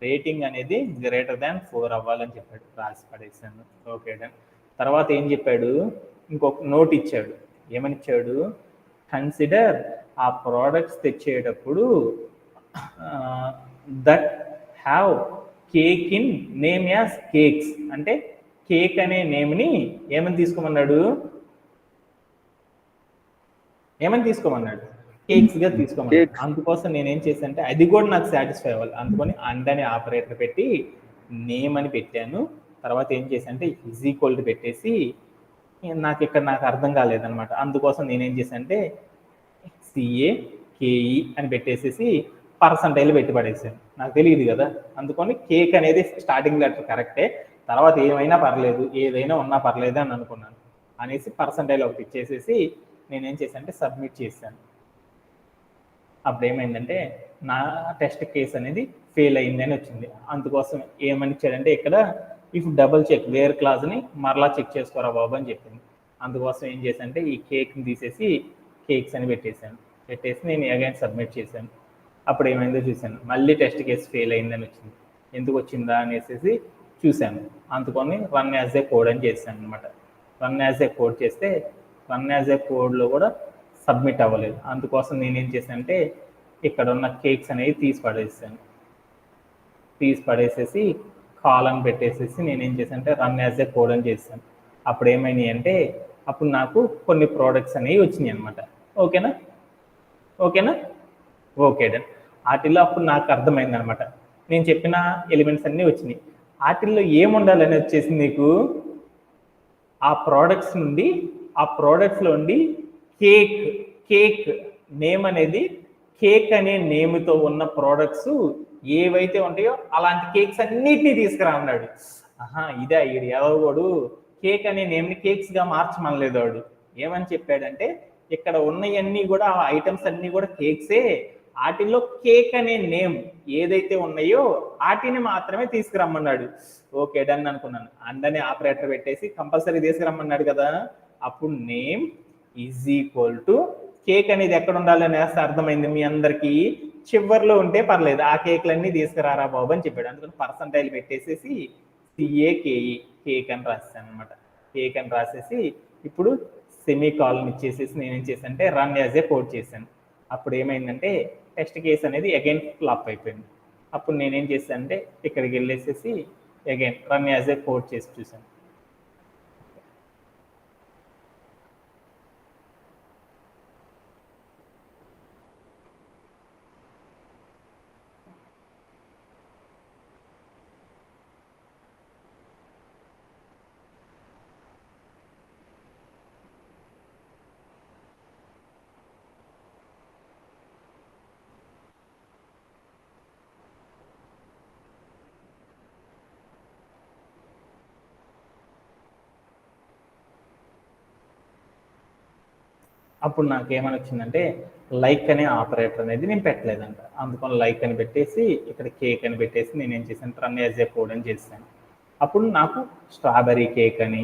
రేటింగ్ అనేది >4 అవ్వాలని చెప్పాడు, రాసి పడేసాను, ఓకే డన్. తర్వాత ఏం చెప్పాడు, ఇంకొక నోట్ ఇచ్చాడు. ఏమని ఇచ్చాడు, కన్సిడర్ ఆ ప్రోడక్ట్స్ తెచ్చేటప్పుడు that have cake in name as cakes, అంటే కేక్ అనే నేమ్ని ఏమని తీసుకోమన్నాడు, కేక్స్ గా తీసుకోమన్నాడు. అందుకోసం నేనేం చేశాను అంటే అది కూడా నాకు సాటిస్ఫై అవ్వాలి, అందుకని అండ్ అనే ఆపరేటర్ పెట్టి నేమ్ అని పెట్టాను. తర్వాత ఏం చేశాను అంటే ఈజ్ ఈక్వల్ టు పెట్టేసి, నాకు అర్థం కాలేదనమాట, అందుకోసం నేనేం చేశాను అంటే CAKE అని పెట్టేసేసి పర్సంటైల్ పెట్టి పడేసాను, నాకు తెలియదు కదా. అందుకని కేక్ అనేది స్టార్టింగ్ లెటర్ కరెక్టే, తర్వాత ఏమైనా పర్లేదు, ఏదైనా ఉన్నా పర్లేదు అని అనుకున్నాను అనేసి పర్సంటైల్ ఒకటి ఇచ్చేసేసి నేనేం చేశాను అంటే సబ్మిట్ చేశాను. అప్పుడు ఏమైందంటే నా టెస్ట్ కేస్ అనేది ఫెయిల్ అయిందని వచ్చింది. అందుకోసం ఏమని ఇచ్చాడంటే ఇక్కడ ఇఫ్ డబుల్ చెక్ వేర్ క్లాజ్ని మరలా చెక్ చేసుకోరా బాబు అని చెప్పింది. అందుకోసం ఏం చేశానంటే ఈ కేక్ని తీసేసి కేక్స్ అని పెట్టేసి నేను అగైన్ సబ్మిట్ చేశాను. అప్పుడు ఏమైందో చూశాను, మళ్ళీ టెస్ట్ కేసు ఫెయిల్ అయిందని వచ్చింది. ఎందుకు వచ్చిందా అనేసి చూశాను, అందుకొని రన్ యాజ్ ఏ కోడ్ అని చేశాను అనమాట. రన్ యాజ్ ఏ కోడ్ చేస్తే రన్ యాజ్ ఏ కోడ్లో కూడా సబ్మిట్ అవ్వలేదు. అందుకోసం నేనేం చేశానంటే ఇక్కడ ఉన్న కేక్స్ అనేవి తీసి పడేసేసి కాలన్ పెట్టేసేసి నేనేం చేశానంటే రన్ యాజ్ ఏ కోడ్ అని చేశాను. అప్పుడు ఏమైనాయి అంటే అప్పుడు నాకు కొన్ని ప్రోడక్ట్స్ అనేవి వచ్చినాయి అనమాట. ఓకేనా ఓకే డన్. వాటిల్లో అప్పుడు నాకు అర్థమైంది అనమాట, నేను చెప్పిన ఎలిమెంట్స్ అన్నీ వచ్చినాయి. వాటిల్లో ఏముండాలని వచ్చేసి నీకు ఆ ప్రోడక్ట్స్ లో ఉండి కేక్ నేమ్ అనేది కేక్ అనే నేమ్తో ఉన్న ప్రోడక్ట్స్ ఏవైతే ఉంటాయో అలాంటి కేక్స్ అన్నిటినీ తీసుకురా అన్నాడు. ఇదే ఎవడు కేక్ అనే నేమ్ని కేక్స్గా మార్చమనలేదు. వాడు ఏమని చెప్పాడంటే ఇక్కడ ఉన్నవన్నీ కూడా ఆ ఐటమ్స్ అన్నీ కూడా కేక్సే, వాటిల్లో కేక్ అనే నేమ్ ఏదైతే ఉన్నాయో వాటిని మాత్రమే తీసుకురమ్మన్నాడు. ఓకే డన్ అనుకున్నాను. అండ్ అనే ఆపరేటర్ పెట్టేసి కంపల్సరీ తీసుకురమ్మన్నాడు కదా. అప్పుడు name is equal to cake అనేది ఎక్కడ ఉండాలని వేస్తే అర్థమైంది మీ అందరికీ, చివరిలో ఉంటే పర్లేదు, ఆ కేక్లన్నీ తీసుకురారా బాబు అని చెప్పాడు. అందుకని పర్సంటైల్ పెట్టేసేసి CAKE కేక్ అని రాసేసాను అనమాట. కేక్ అని రాసేసి ఇప్పుడు సెమీ కాలన్ ఇచ్చేసేసి నేనేం చేశాను అంటే రన్ యాజ్ ఏ కోడ్ చేశాను. అప్పుడు ఏమైందంటే టెస్ట్ కేస్ అనేది అగైన్ ఫ్లాప్ అయిపోయింది. అప్పుడు నేనేం చేశాను అంటే ఇక్కడికి వెళ్ళేసేసి again run as a code చేసి చూశాను. అప్పుడు నాకు ఏమని వచ్చిందంటే లైక్ అనే ఆపరేటర్ అనేది నేను పెట్టలేదంట. అందుకని లైక్ అని పెట్టేసి ఇక్కడ కేక్ అని పెట్టేసి నేనేం చేశాను రన్ యాజ్ ఏ కోడ్ అని చేశాను. అప్పుడు నాకు స్ట్రాబెర్రీ కేక్ అని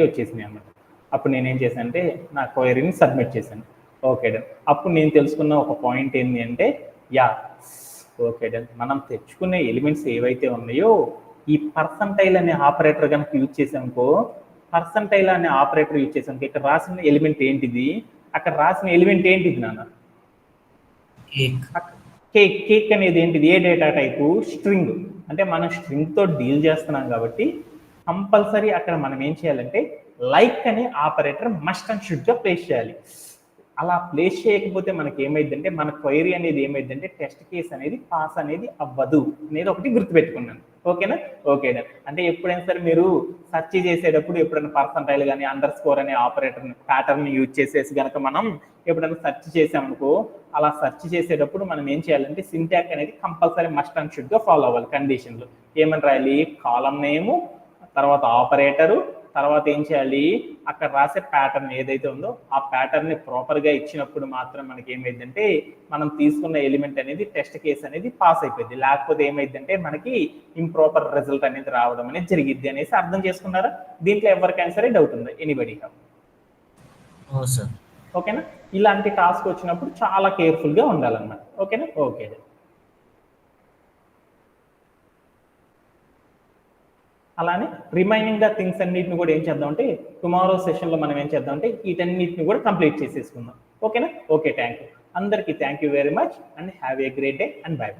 వచ్చేసినాయి అన్నమాట. అప్పుడు నేనేం చేశాను అంటే నా క్వైరీని సబ్మిట్ చేశాను. Okay done. అప్పుడు నేను తెలుసుకున్న ఒక పాయింట్ ఏంటి అంటే ఓకే డన్, మనం తెచ్చుకునే ఎలిమెంట్స్ ఏవైతే ఉన్నాయో ఈ పర్సంటైల్ అనే ఆపరేటర్ కనుక యూజ్ చేసామనుకో, పర్సంటైల్ అనే ఆపరేటర్ యూజ్ చేసాం, ఇక్కడ రాసిన ఎలిమెంట్ ఏంటిది, అక్కడ రాసిన ఎలిమెంట్ ఏంటిది నాన్న, కేక్ అనేది ఏంటిది, ఏ డేటా టైపు, స్ట్రింగ్. అంటే మనం స్ట్రింగ్తో డీల్ చేస్తున్నాం కాబట్టి కంపల్సరీ అక్కడ మనం ఏం చేయాలంటే లైక్ అనే ఆపరేటర్ మస్ట్ అండ్ షుడ్గా ప్లేస్ చేయాలి. అలా ప్లేస్ చేయకపోతే మనకి ఏమైందంటే మన క్వైరీ అనేది ఏమైందంటే టెస్ట్ కేస్ అనేది పాస్ అనేది అవ్వదు అనేది ఒకటి గుర్తుపెట్టుకున్నాను. ఓకేనా? ఓకేనా? అంటే ఎప్పుడైనా సరే మీరు సెర్చ్ చేసేటప్పుడు ఎప్పుడైనా పర్సంటైల్ కానీ అండర్ స్కోర్ అనే ఆపరేటర్ ప్యాటర్న్ యూజ్ చేసేసి కనుక మనం ఎప్పుడైనా సెర్చ్ చేసామనుకో, అలా సెర్చ్ చేసేటప్పుడు మనం ఏం చేయాలంటే సింటాక్ అనేది కంపల్సరీ మస్ట్ అండ్ షుడ్ గా ఫాలో అవ్వాలి. కండిషన్లు ఏమని రాయాలి? కాలం నేము, తర్వాత ఆపరేటరు, తర్వాత ఏం చేయాలి? అక్కడ రాసే ప్యాటర్న్ ఏదైతే ఉందో ఆ ప్యాటర్న్ ని ప్రాపర్ గా ఇచ్చినప్పుడు మాత్రం మనకి ఏమైందంటే మనం తీసుకున్న ఎలిమెంట్ అనేది టెస్ట్ కేస్ అనేది పాస్ అయిపోయింది. లేకపోతే ఏమైందంటే మనకి ఇంప్రాపర్ రిజల్ట్ అనేది రావడం అనేది జరిగిద్ది అనేసి అర్థం చేసుకున్నారా? దీంట్లో ఎవరికైనా సరే డౌట్ ఉందా? ఎనీబడి? సార్. ఓకేనా? ఇలాంటి టాస్క్ వచ్చినప్పుడు చాలా కేర్ఫుల్ గా ఉండాలన్నమాట. ఓకేనా? ఓకే. అలానే రిమైనింగ్ గా థింగ్స్ అన్నిటిని కూడా ఏం చేద్దామంటే టుమారో సెషన్లో మనం ఏం చేద్దామంటే వీటన్నిటిని కూడా కంప్లీట్ చేసేసుకుందాం. ఓకేనా? ఓకే, థ్యాంక్ యూ అందరికీ. Thank you very much and have a great day and by.